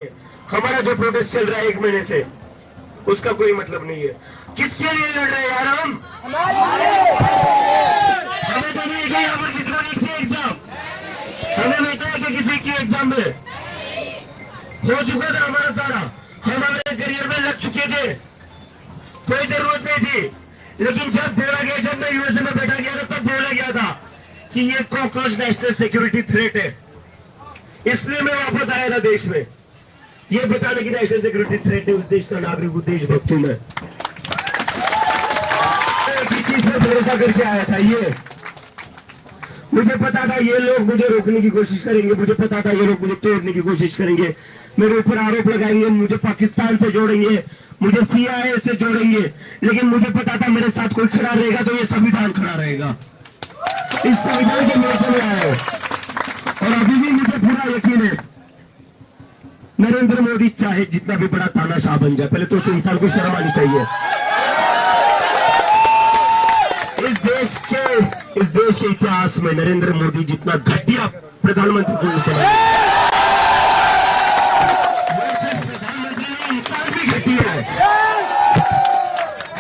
हमारा जो प्रोटेस्ट चल रहा है 1 महीने से, उसका कोई मतलब नहीं है। किसके लिए लड़ रहे हैं यार हम? हमें तो नहीं है यहाँ पर किसी को किसी एग्जाम, हमें नहीं है कि किसी की एग्जाम में हो चुका था हमारा सारा, हम हमारे करियर में लग चुके थे, कोई जरूरत नहीं थी। लेकिन जब बोला गया, जब मैं यूएसए में बैठा गया था, तब बोला गया था कि ये कॉकरोच नेशनल सिक्योरिटी थ्रेट है, इसलिए मैं वापस आया था देश में, ये बताने की नेशनल सिक्योरिटी थ्रेट है उस देश का नागरिक, उस देशभक्त हूं मैं। किसी पर भरोसा करके आया था, ये मुझे पता था ये लोग मुझे रोकने की कोशिश करेंगे, मुझे पता था ये लोग मुझे तोड़ने की कोशिश करेंगे, मेरे ऊपर आरोप लगाएंगे, मुझे पाकिस्तान से जोड़ेंगे, मुझे सीआईए से जोड़ेंगे, लेकिन मुझे पता था मेरे साथ कोई खड़ा रहेगा तो ये संविधान खड़ा रहेगा। इस संविधान के मोर्चे में आए और अभी भी मुझे पूरा यकीन है नरेंद्र मोदी चाहे जितना भी बड़ा तानाशाह बन जाए, पहले तो उस इंसान को शर्म आनी चाहिए। इस देश के इतिहास में नरेंद्र मोदी जितना घटिया प्रधानमंत्री को चला, प्रधानमंत्री नहीं, इंसान भी घटिया है।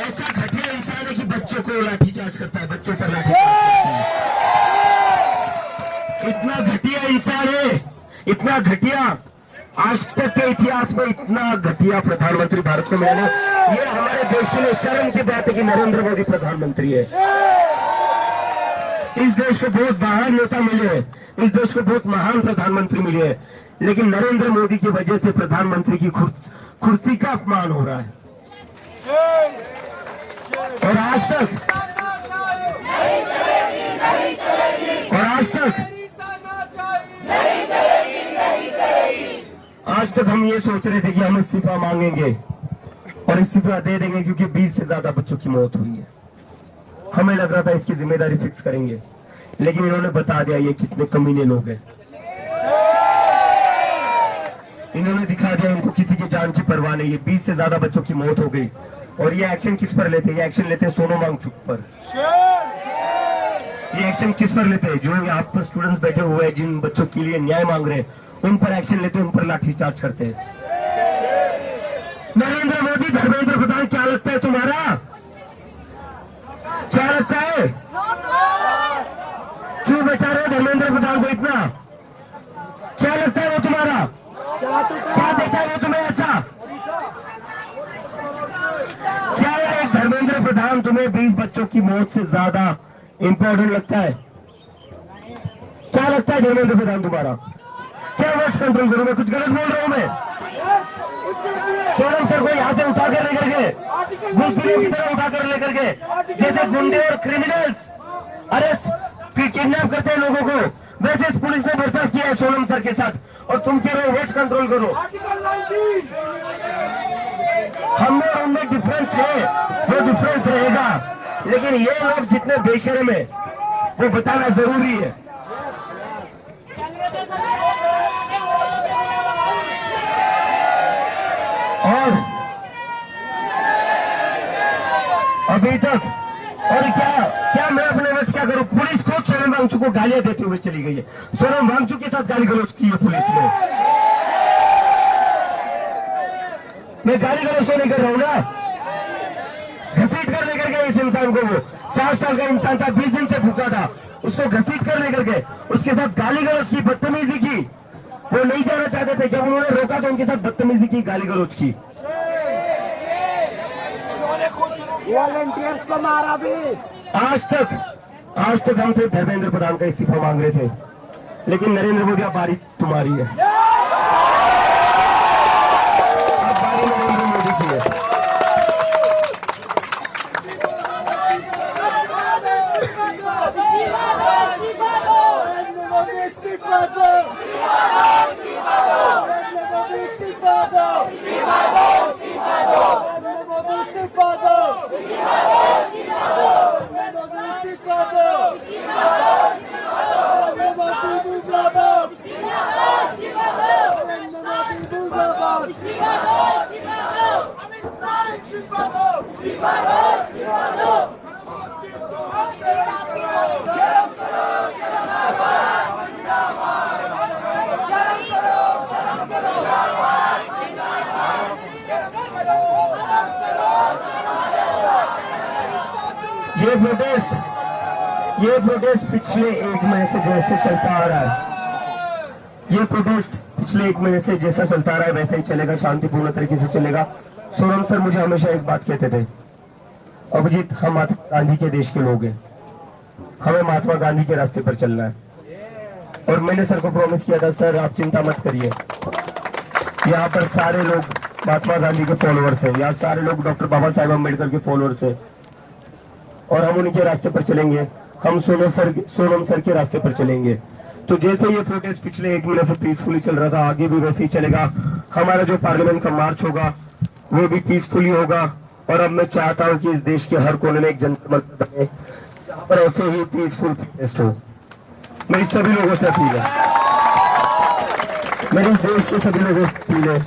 ऐसा घटिया इंसान है कि बच्चों को लाठीचार्ज करता है, बच्चों पर लाठीचार्ज करता है। इतना घटिया इंसान है, इतना घटिया, आज तक के इतिहास में इतना घटिया प्रधानमंत्री भारत को मिला। ये हमारे देश के लिए शर्म की बात है कि नरेंद्र मोदी प्रधानमंत्री है। इस देश को बहुत महान नेता मिले हैं, इस देश को बहुत महान प्रधानमंत्री मिले हैं, लेकिन नरेंद्र मोदी की वजह से प्रधानमंत्री की कुर्सी का अपमान हो रहा है। और आज तक हम ये सोच रहे थे कि हम इस्तीफा मांगेंगे और इस्तीफा दे देंगे, क्योंकि 20 से ज्यादा बच्चों की मौत हुई है। हमें लग रहा था इसकी जिम्मेदारी फिक्स करेंगे, लेकिन इन्होंने बता दिया ये कितने कमीने लोग हैं। इन्होंने दिखा दिया इनको किसी की जान की परवाह नहीं है। 20 से ज्यादा बच्चों की मौत हो गई और ये एक्शन किस पर लेते हैं? ये एक्शन लेते हैं सोनम वांगचुक पर। ये एक्शन किस पर लेते हैं? जो यहाँ पर स्टूडेंट्स बैठे हुए हैं, जिन बच्चों के लिए न्याय मांग रहे हैं, उन पर एक्शन लेते हैं, उन पर लाठीचार्ज करते हैं। नरेंद्र मोदी, धर्मेंद्र प्रधान, क्या लगता है तुम्हारा? क्या लगता है? क्यों बचा रहे धर्मेंद्र प्रधान को इतना? क्या लगता है वो तुम्हारा? क्या देता है वो तुम्हें ऐसा? क्या एक धर्मेंद्र प्रधान तुम्हें 20 बच्चों की मौत से ज्यादा इंपॉर्टेंट लगता है? क्या लगता है धर्मेंद्र प्रधान तुम्हारा? क्या वर्ड्स कंट्रोल करूं मैं? कुछ गलत बोल रहा हूं मैं? सोनम सर को यहां से उठाकर लेकर के, घुसखोरों की तरह उठाकर लेकर के, जैसे गुंडे और क्रिमिनल्स अरेस्ट किडनैप करते हैं लोगों को, वैसे इस पुलिस ने बर्ताव किया है सोनम सर के साथ, और तुम कह रहे हो वर्ड्स कंट्रोल करो। हम और उनमें डिफरेंस है, वो डिफरेंस रहेगा, लेकिन ये लोग जितने बेशर्म है वो बताना जरूरी है। और अभी तक और क्या मैं अपने वश क्या करूं? पुलिस को सोनम वांगचुक को गालियां देते हुए चली गई है। सोनम वांगचुक के साथ गाली गलौज की है पुलिस ने। मैं गाली गलौज तो नहीं कर रहा हूं ना, घसीट कर लेकर गए इस इंसान को। वो 60 साल का इंसान था, 20 दिन से भूखा था, उसको घसीट कर लेकर गए, उसके साथ गाली गलौज की, बदतमीजी की। वो नहीं जाना चाहते थे, जब उन्होंने रोका तो उनके साथ बदतमीजी की, गाली गलौज की। वॉलंटियर्स को मारा भी। आज तक हम सिर्फ धर्मेंद्र प्रधान का इस्तीफा मांग रहे थे, लेकिन नरेंद्र मोदी अब बारी तुम्हारी है, अब बारी नरेंद्र मोदी की है। ये प्रोटेस्ट पिछले 1 महीने से जैसे चलता आ रहा है, ये प्रोटेस्ट पिछले 1 महीने से जैसा चलता आ रहा है वैसा ही चलेगा, शांतिपूर्ण तरीके से चलेगा। सोनम सर मुझे हमेशा एक बात कहते थे, अभिजीत हम महात्मा गांधी के देश के लोग हैं, हमें महात्मा गांधी के रास्ते पर चलना है। और मैंने सर को प्रॉमिस किया था, सर आप चिंता मत करिए, यहाँ पर सारे लोग महात्मा गांधी के फॉलोअर्स हैं, यहाँ सारे लोग डॉक्टर बाबा साहेब अम्बेडकर के फॉलोअर्स हैं और हम उनके रास्ते पर चलेंगे, हम सोनम सर के रास्ते पर चलेंगे। तो जैसे ये प्रोटेस्ट पिछले 1 महीने से पीसफुली चल रहा था, आगे भी वैसे ही चलेगा। हमारा जो पार्लियामेंट का मार्च होगा वो भी पीसफुली होगा। और अब मैं चाहता हूं कि इस देश के हर कोने में एक जनता मंच बने जहां पर ऐसे ही पीसफुल प्रोटेस्ट हो। मेरी सभी लोगों से अपील है, मेरे देश के सभी लोगों से अपील है